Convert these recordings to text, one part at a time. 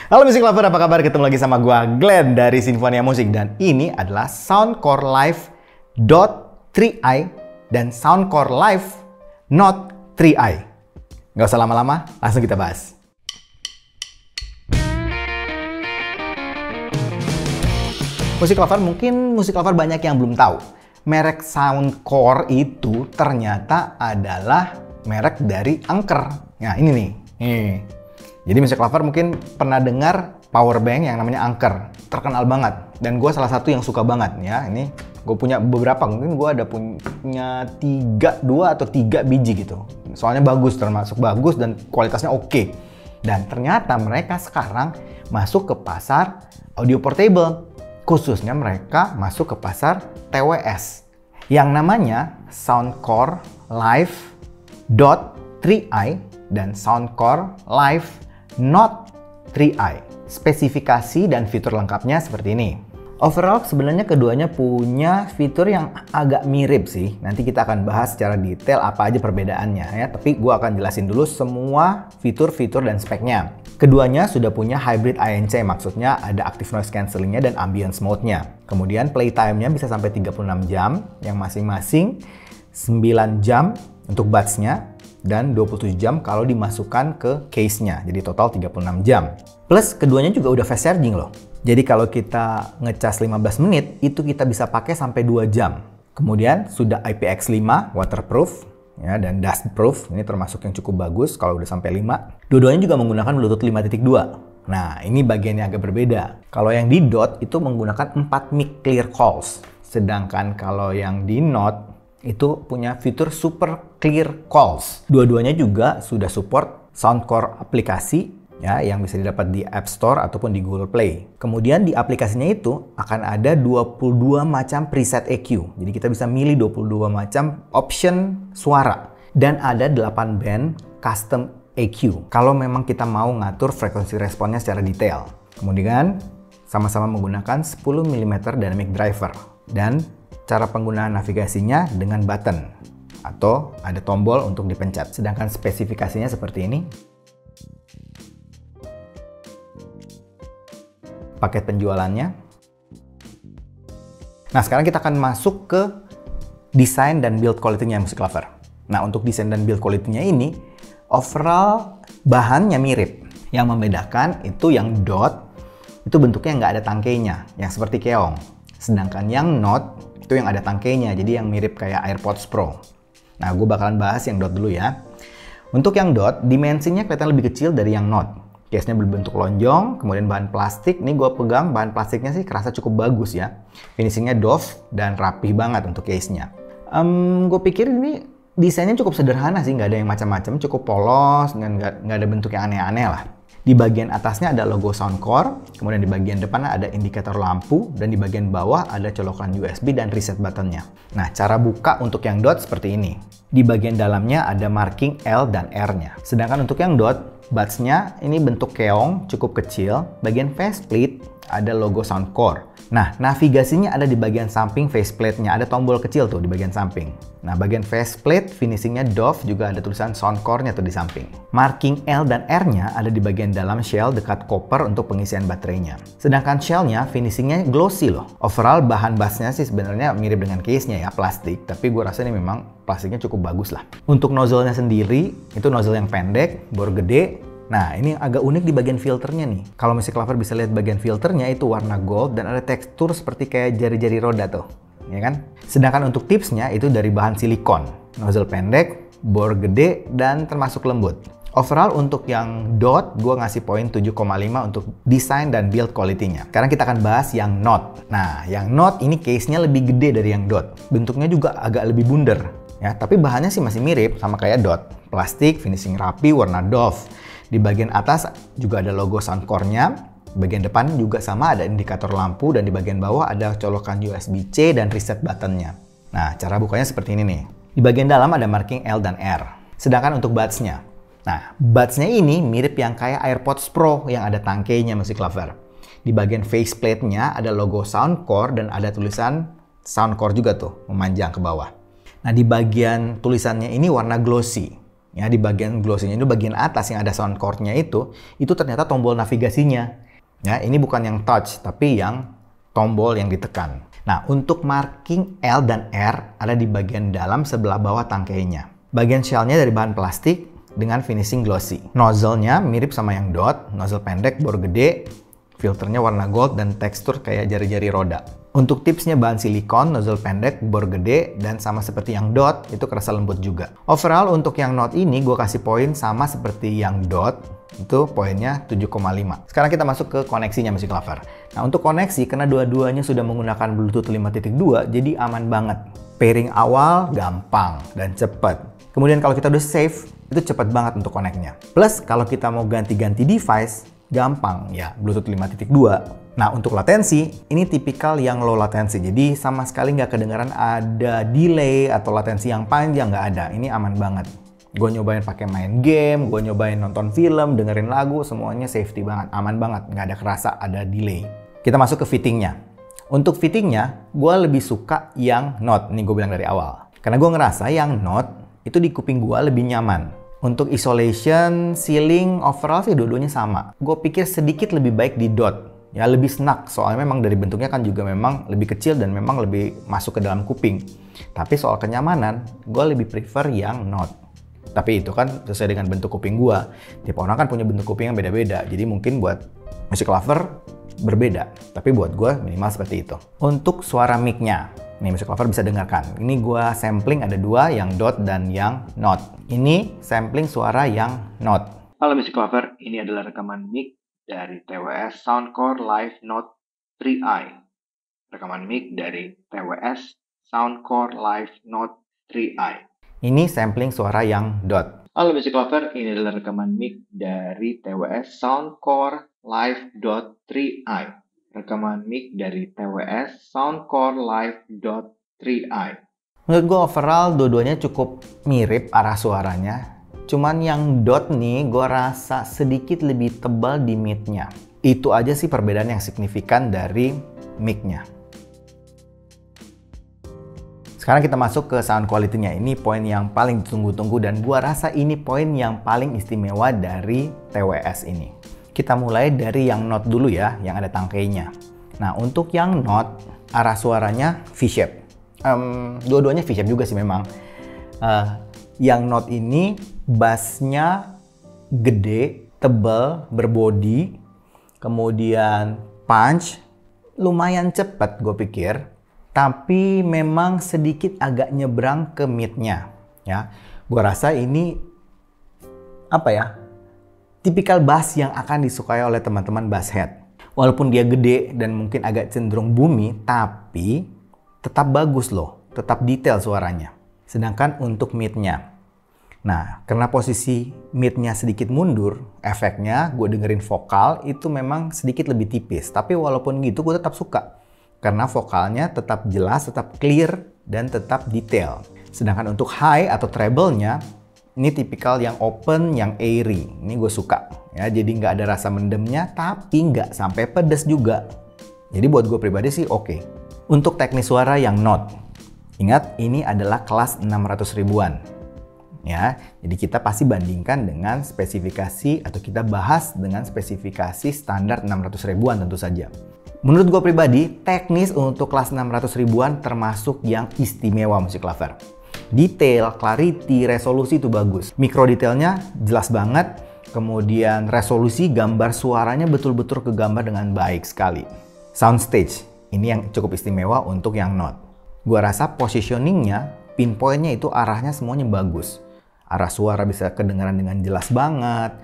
Halo Music Lover, apa kabar? Ketemu lagi sama gua Glenn dari Sinfonia Musik. Dan ini adalah Soundcore Live Dot 3i dan Soundcore Live Not 3i. Gak usah lama-lama, langsung kita bahas. Music Lover, mungkin Music Lover banyak yang belum tahu. Merek Soundcore itu ternyata adalah merek dari Anker. Nah ini nih. Jadi Music Lover mungkin pernah dengar power bank yang namanya Anker, terkenal banget. Dan gue salah satu yang suka banget ya. Ini gue punya beberapa, mungkin gue ada punya 2 atau 3 biji gitu. Soalnya bagus, termasuk bagus dan kualitasnya oke. Dan ternyata mereka sekarang masuk ke pasar audio portable. Khususnya mereka masuk ke pasar TWS yang namanya Soundcore Live Dot 3i dan Soundcore Live Not 3i. Spesifikasi dan fitur lengkapnya seperti ini. Overall sebenarnya keduanya punya fitur yang agak mirip sih. Nanti kita akan bahas secara detail apa aja perbedaannya ya. Tapi gue akan jelasin dulu semua fitur-fitur dan speknya. Keduanya sudah punya hybrid ANC, maksudnya ada active noise cancellingnya dan ambience mode-nya. Kemudian playtime-nya bisa sampai 36 jam, yang masing-masing 9 jam untuk buds-nya dan 27 jam kalau dimasukkan ke case-nya. Jadi total 36 jam. Plus keduanya juga udah fast charging loh. Jadi kalau kita ngecas 15 menit, itu kita bisa pakai sampai 2 jam. Kemudian sudah IPX5 waterproof ya, dan dustproof. Ini termasuk yang cukup bagus kalau udah sampai 5. Dua-duanya juga menggunakan Bluetooth 5.2. Nah, ini bagian yang agak berbeda. Kalau yang di Dot itu menggunakan 4 mic clear calls. Sedangkan kalau yang di Not itu punya fitur super clear calls. Dua-duanya juga sudah support Soundcore aplikasi ya, yang bisa didapat di App Store ataupun di Google Play. Kemudian di aplikasinya itu akan ada 22 macam preset EQ. Jadi kita bisa milih 22 macam option suara. Dan ada 8 band custom EQ. Kalau memang kita mau ngatur frekuensi responnya secara detail. Kemudian sama-sama menggunakan 10 mm dynamic driver. Dan cara penggunaan navigasinya dengan button. Atau ada tombol untuk dipencet. Sedangkan spesifikasinya seperti ini. Paket penjualannya. Nah, sekarang kita akan masuk ke desain dan build quality-nya Music Lover. Nah, untuk desain dan build quality-nya ini, overall bahannya mirip. Yang membedakan itu yang Dot, itu bentuknya nggak ada tangkainya, yang seperti keong. Sedangkan yang Not, itu yang ada tangkainya, jadi yang mirip kayak AirPods Pro. Nah, gue bakalan bahas yang Dot dulu ya. Untuk yang Dot, dimensinya kelihatan lebih kecil dari yang Not. Case-nya berbentuk lonjong, kemudian bahan plastik. Ini gue pegang, bahan plastiknya sih kerasa cukup bagus ya. Finishingnya doff dan rapih banget untuk case-nya. Gue pikir ini desainnya cukup sederhana sih, nggak ada yang macam-macam, cukup polos, dan nggak ada bentuk yang aneh-aneh lah. Di bagian atasnya ada logo Soundcore, kemudian di bagian depan ada indikator lampu, dan di bagian bawah ada colokan USB dan reset buttonnya. Nah, cara buka untuk yang Dot seperti ini. Di bagian dalamnya ada marking L dan R-nya. Sedangkan untuk yang Dot, buds-nya ini bentuk keong, cukup kecil. Bagian faceplate ada logo Soundcore. Nah, navigasinya ada di bagian samping faceplate-nya. Ada tombol kecil tuh di bagian samping. Nah, bagian faceplate finishingnya doff, juga ada tulisan Soundcore-nya tuh di samping. Marking L dan R-nya ada di bagian dalam shell dekat koper untuk pengisian baterainya. Sedangkan shell-nya finishingnya glossy loh. Overall bahan bassnya sih sebenarnya mirip dengan case-nya ya, plastik. Tapi gue rasa ini memang plastiknya cukup bagus lah. Untuk nozzle-nya sendiri, itu nozzle yang pendek, bor gede. Nah, ini agak unik di bagian filternya nih. Kalau Music Lover bisa lihat bagian filternya itu warna gold dan ada tekstur seperti kayak jari-jari roda tuh. Ya kan? Sedangkan untuk tipsnya itu dari bahan silikon. Nozzle pendek, bor gede, dan termasuk lembut. Overall untuk yang Dot, gue ngasih poin 7,5 untuk desain dan build quality-nya. Sekarang kita akan bahas yang Not. Nah, yang Not ini case-nya lebih gede dari yang Dot. Bentuknya juga agak lebih bundar. Ya, tapi bahannya sih masih mirip sama kayak Dot. Plastik, finishing rapi, warna doff. Di bagian atas juga ada logo Soundcore-nya. Bagian depan juga sama, ada indikator lampu, dan di bagian bawah ada colokan USB-C dan reset button-nya. Nah, cara bukanya seperti ini nih. Di bagian dalam ada marking L dan R. Sedangkan untuk buds-nya. Nah, buds-nya ini mirip yang kayak AirPods Pro yang ada tangkainya Music Lover. Di bagian faceplate-nya ada logo Soundcore dan ada tulisan Soundcore juga tuh, memanjang ke bawah. Nah, di bagian tulisannya ini warna glossy. Ya, di bagian glossy-nya itu bagian atas yang ada sound chord-nya itu ternyata tombol navigasinya. Ya, ini bukan yang touch, tapi yang tombol yang ditekan. Nah, untuk marking L dan R ada di bagian dalam sebelah bawah tangkainya. Bagian shell-nya dari bahan plastik dengan finishing glossy. Nozzle-nya mirip sama yang dot, nozzle pendek, bor gede, filternya warna gold, dan tekstur kayak jari-jari roda. Untuk tipsnya bahan silikon, nozzle pendek, bor gede, dan sama seperti yang dot, itu kerasa lembut juga. Overall untuk yang Note ini gue kasih poin sama seperti yang dot, itu poinnya 7,5. Sekarang kita masuk ke koneksinya Music Lover. Nah, untuk koneksi, karena dua-duanya sudah menggunakan Bluetooth 5.2, jadi aman banget. Pairing awal gampang dan cepat. Kemudian kalau kita udah save, itu cepat banget untuk connect-nya. Plus kalau kita mau ganti-ganti device, gampang ya, Bluetooth 5.2. Nah, untuk latensi, ini tipikal yang low latensi. Jadi sama sekali nggak kedengaran ada delay atau latensi yang panjang, nggak ada. Ini aman banget. Gue nyobain pakai main game, gue nyobain nonton film, dengerin lagu, semuanya safety banget, aman banget, nggak ada kerasa ada delay. Kita masuk ke fittingnya. Untuk fittingnya, gue lebih suka yang Note. Ini gue bilang dari awal. Karena gue ngerasa yang Note itu di kuping gue lebih nyaman. Untuk isolation, sealing, overall sih dua-duanya sama. Gue pikir sedikit lebih baik di dot. Ya lebih snug, soalnya memang dari bentuknya kan juga memang lebih kecil dan memang lebih masuk ke dalam kuping. Tapi soal kenyamanan, gue lebih prefer yang Note. Tapi itu kan sesuai dengan bentuk kuping gue. Tiap orang kan punya bentuk kuping yang beda-beda. Jadi mungkin buat Music Lover berbeda. Tapi buat gue minimal seperti itu. Untuk suara mic-nya, nih Music Lover bisa dengarkan. Ini gue sampling ada dua, yang dot dan yang Note. Ini sampling suara yang Note. Halo Music Lover, ini adalah rekaman mic dari TWS Soundcore Live Note 3i. Rekaman mic dari TWS Soundcore Live Note 3i. Ini sampling suara yang dot. Halo Music Lover, ini adalah rekaman mic dari TWS Soundcore Live Dot 3i. Rekaman mic dari TWS Soundcore Live Dot 3i. Menurut gue overall dua-duanya cukup mirip arah suaranya. Cuman yang dot nih gue rasa sedikit lebih tebal di mid-nya. Itu aja sih perbedaan yang signifikan dari mic-nya. Sekarang kita masuk ke sound quality-nya. Ini poin yang paling ditunggu-tunggu dan gue rasa ini poin yang paling istimewa dari TWS ini. Kita mulai dari yang Note dulu ya, yang ada tangkainya. Nah, untuk yang Note, arah suaranya V-shape. Dua-duanya V-shape juga sih memang. Yang Note ini bassnya gede, tebal, berbody, kemudian punch, lumayan cepat gue pikir, tapi memang sedikit agak nyebrang ke mid-nya. Ya, gue rasa ini apa ya? Tipikal bass yang akan disukai oleh teman-teman bass head. Walaupun dia gede dan mungkin agak cenderung boomy, tapi tetap bagus loh, tetap detail suaranya. Sedangkan untuk mid-nya, nah karena posisi mid-nya sedikit mundur, efeknya gue dengerin vokal itu memang sedikit lebih tipis. Tapi walaupun gitu gue tetap suka. Karena vokalnya tetap jelas, tetap clear, dan tetap detail. Sedangkan untuk high atau treble-nya, ini tipikal yang open, yang airy. Ini gue suka. Ya, jadi nggak ada rasa mendemnya, tapi nggak sampai pedes juga. Jadi buat gue pribadi sih oke. Untuk teknis suara yang Note. Ingat, ini adalah kelas 600 ribuan. Ya, jadi kita pasti bandingkan dengan spesifikasi atau kita bahas dengan spesifikasi standar 600 ribuan tentu saja. Menurut gue pribadi, teknis untuk kelas 600 ribuan termasuk yang istimewa Music Lover. Detail, clarity, resolusi itu bagus. Mikro detailnya jelas banget. Kemudian resolusi gambar suaranya betul-betul kegambar dengan baik sekali. Soundstage, ini yang cukup istimewa untuk yang Note. Gua rasa positioningnya, pinpointnya itu arahnya semuanya bagus. Arah suara bisa kedengaran dengan jelas banget.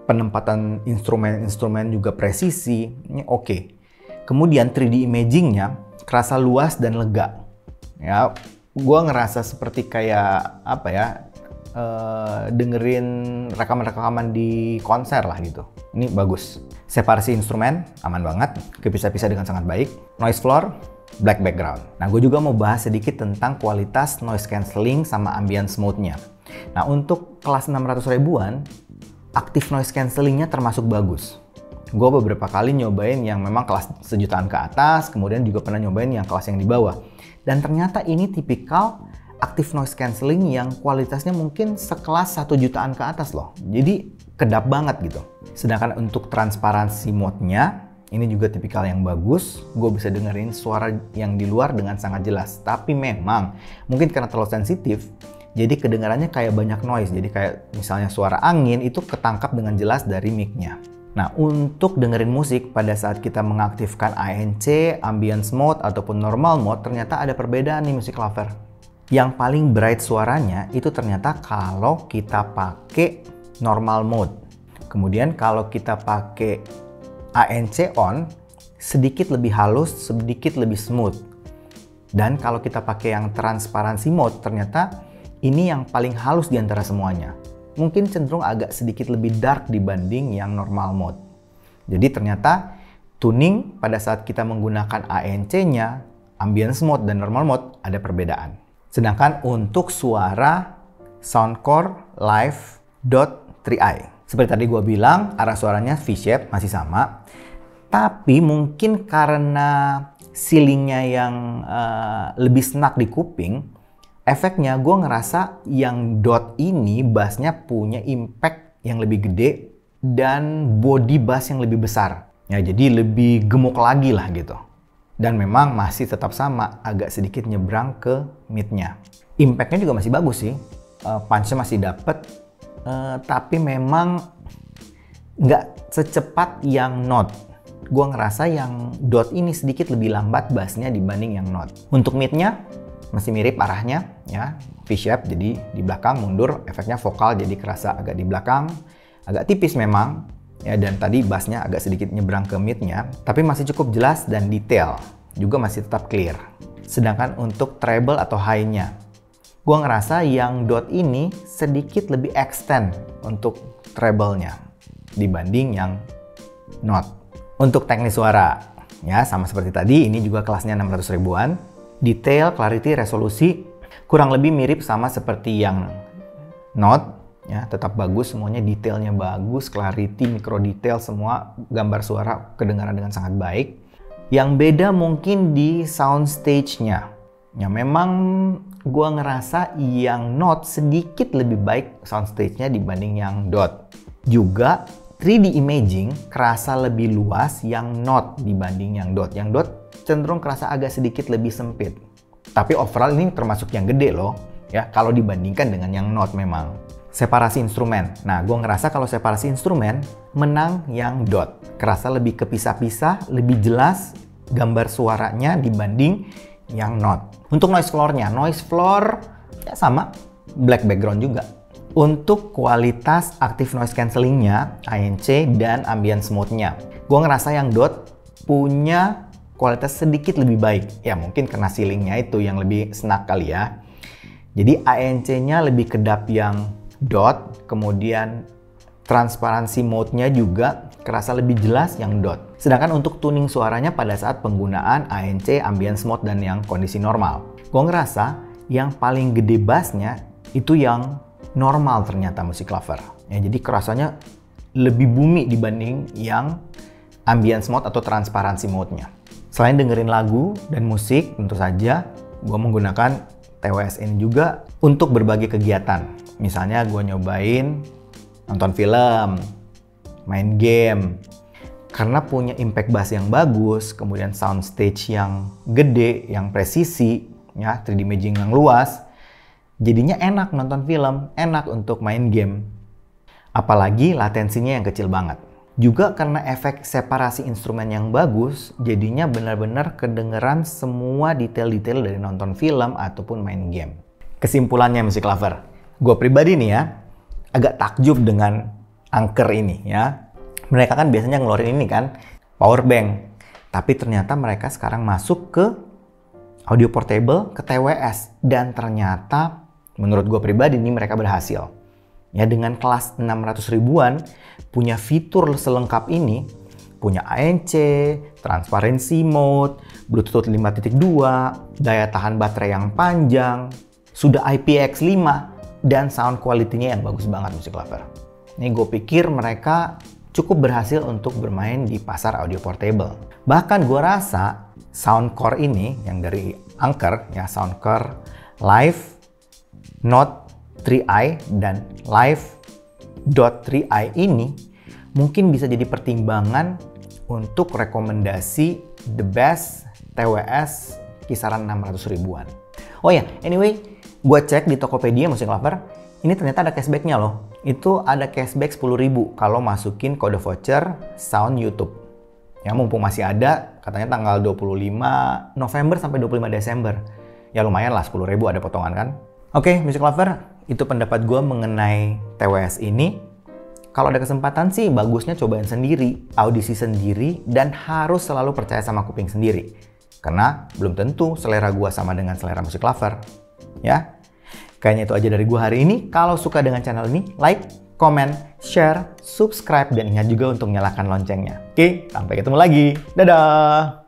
Penempatan instrumen-instrumen juga presisi. Ini oke. Kemudian 3D imagingnya kerasa luas dan lega. Ya, gua ngerasa seperti kayak apa ya? Dengerin rekaman-rekaman di konser lah gitu. Ini bagus. Separasi instrumen aman banget, kepisah-pisah dengan sangat baik. Noise floor, black background. Nah, gue juga mau bahas sedikit tentang kualitas noise cancelling sama ambience mode-nya. Nah, untuk kelas 600 ribuan, active noise cancellingnya termasuk bagus. Gue beberapa kali nyobain yang memang kelas sejutaan ke atas, kemudian juga pernah nyobain yang kelas yang di bawah. Dan ternyata ini tipikal active noise cancelling yang kualitasnya mungkin sekelas 1 jutaan ke atas loh. Jadi kedap banget gitu. Sedangkan untuk transparansi mode-nya, ini juga tipikal yang bagus. Gue bisa dengerin suara yang di luar dengan sangat jelas. Tapi memang mungkin karena terlalu sensitif, jadi kedengarannya kayak banyak noise. Jadi kayak misalnya suara angin itu ketangkap dengan jelas dari mic-nya. Nah, untuk dengerin musik pada saat kita mengaktifkan ANC, ambience mode, ataupun normal mode, ternyata ada perbedaan nih Music Lover. Yang paling bright suaranya itu ternyata kalau kita pakai normal mode. Kemudian kalau kita pakai ANC on, sedikit lebih halus, sedikit lebih smooth. Dan kalau kita pakai yang transparansi mode, ternyata ini yang paling halus di antara semuanya. Mungkin cenderung agak sedikit lebih dark dibanding yang normal mode. Jadi ternyata tuning pada saat kita menggunakan ANC-nya, ambience mode dan normal mode ada perbedaan. Sedangkan untuk suara Soundcore Live.3i, seperti tadi gue bilang, arah suaranya V-shape masih sama. Tapi mungkin karena ceilingnya yang lebih senak di kuping, efeknya gue ngerasa yang dot ini bassnya punya impact yang lebih gede dan body bass yang lebih besar. Ya, jadi lebih gemuk lagi lah gitu. Dan memang masih tetap sama, agak sedikit nyebrang ke mid-nya. Impact-nya juga masih bagus sih, punch-nya masih dapet, tapi memang nggak secepat yang note. Gue ngerasa yang dot ini sedikit lebih lambat bassnya dibanding yang note. Untuk mid-nya masih mirip arahnya ya, V-shape, jadi di belakang mundur, efeknya vokal jadi kerasa agak di belakang, agak tipis memang ya, dan tadi bassnya agak sedikit nyebrang ke mid-nya, tapi masih cukup jelas dan detail, juga masih tetap clear. Sedangkan untuk treble atau high-nya, gue ngerasa yang dot ini sedikit lebih extend untuk treble-nya dibanding yang note. Untuk teknis suara, ya sama seperti tadi, ini juga kelasnya 600 ribuan. Detail, clarity, resolusi kurang lebih mirip sama seperti yang note, ya tetap bagus semuanya, detailnya bagus, clarity, micro detail, semua gambar suara kedengaran dengan sangat baik. Yang beda mungkin di soundstage-nya. Ya memang gua ngerasa yang note sedikit lebih baik soundstage-nya dibanding yang dot. Juga 3D imaging kerasa lebih luas yang note dibanding yang dot. Yang dot cenderung kerasa agak sedikit lebih sempit. Tapi overall ini termasuk yang gede loh, ya kalau dibandingkan dengan yang note memang. Separasi instrumen. Nah, gue ngerasa kalau separasi instrumen menang yang dot. Kerasa lebih kepisah-pisah, lebih jelas gambar suaranya dibanding yang note. Untuk noise floor-nya, noise floor ya sama, black background juga. Untuk kualitas active noise cancelling-nya, ANC dan ambience mode-nya, gue ngerasa yang dot punya kualitas sedikit lebih baik. Ya mungkin karena ceilingnya itu yang lebih senak kali ya. Jadi ANC-nya lebih kedap yang dot, kemudian transparansi mode-nya juga kerasa lebih jelas yang dot. Sedangkan untuk tuning suaranya pada saat penggunaan ANC, ambience mode, dan yang kondisi normal, gue ngerasa yang paling gede bassnya itu yang normal ternyata Music Lover. Ya, jadi kerasanya lebih bumi dibanding yang ambience mode atau transparansi mode-nya. Selain dengerin lagu dan musik, tentu saja gue menggunakan TWS ini juga untuk berbagai kegiatan. Misalnya gue nyobain nonton film, main game. Karena punya impact bass yang bagus, kemudian soundstage yang gede, yang presisi, ya 3D imaging yang luas, jadinya enak nonton film, enak untuk main game. Apalagi latensinya yang kecil banget. Juga karena efek separasi instrumen yang bagus, jadinya benar-benar kedengeran semua detail-detail dari nonton film ataupun main game. Kesimpulannya Music Lover, gue pribadi nih ya, agak takjub dengan Anker ini ya. Mereka kan biasanya ngeluarin ini kan, power bank. Tapi ternyata mereka sekarang masuk ke audio portable, ke TWS. Dan ternyata menurut gue pribadi nih mereka berhasil. Ya dengan kelas 600 ribuan, punya fitur selengkap ini, punya ANC, transparency mode, Bluetooth 5.2, daya tahan baterai yang panjang, sudah IPX5, dan sound quality-nya yang bagus banget Music Lover. Ini gue pikir mereka cukup berhasil untuk bermain di pasar audio portable. Bahkan gue rasa Soundcore ini yang dari Anker, ya Soundcore Live Note 3i dan Live.3i ini mungkin bisa jadi pertimbangan untuk rekomendasi the best TWS kisaran 600 ribuan. Oh ya, anyway, gue cek di Tokopedia Music Lover, ini ternyata ada cashbacknya loh. Itu ada cashback 10.000 kalau masukin kode voucher Sound YouTube. Ya mumpung masih ada, katanya tanggal 25 November sampai 25 Desember. Ya lumayan lah, 10.000 ada potongan kan. Oke, Music Lover, itu pendapat gue mengenai TWS ini. Kalau ada kesempatan sih bagusnya cobain sendiri, audisi sendiri, dan harus selalu percaya sama kuping sendiri. Karena belum tentu selera gua sama dengan selera Music Lover. Ya, kayaknya itu aja dari gua hari ini. Kalau suka dengan channel ini, like, comment, share, subscribe, dan ingat juga untuk nyalakan loncengnya. Oke, sampai ketemu lagi. Dadah!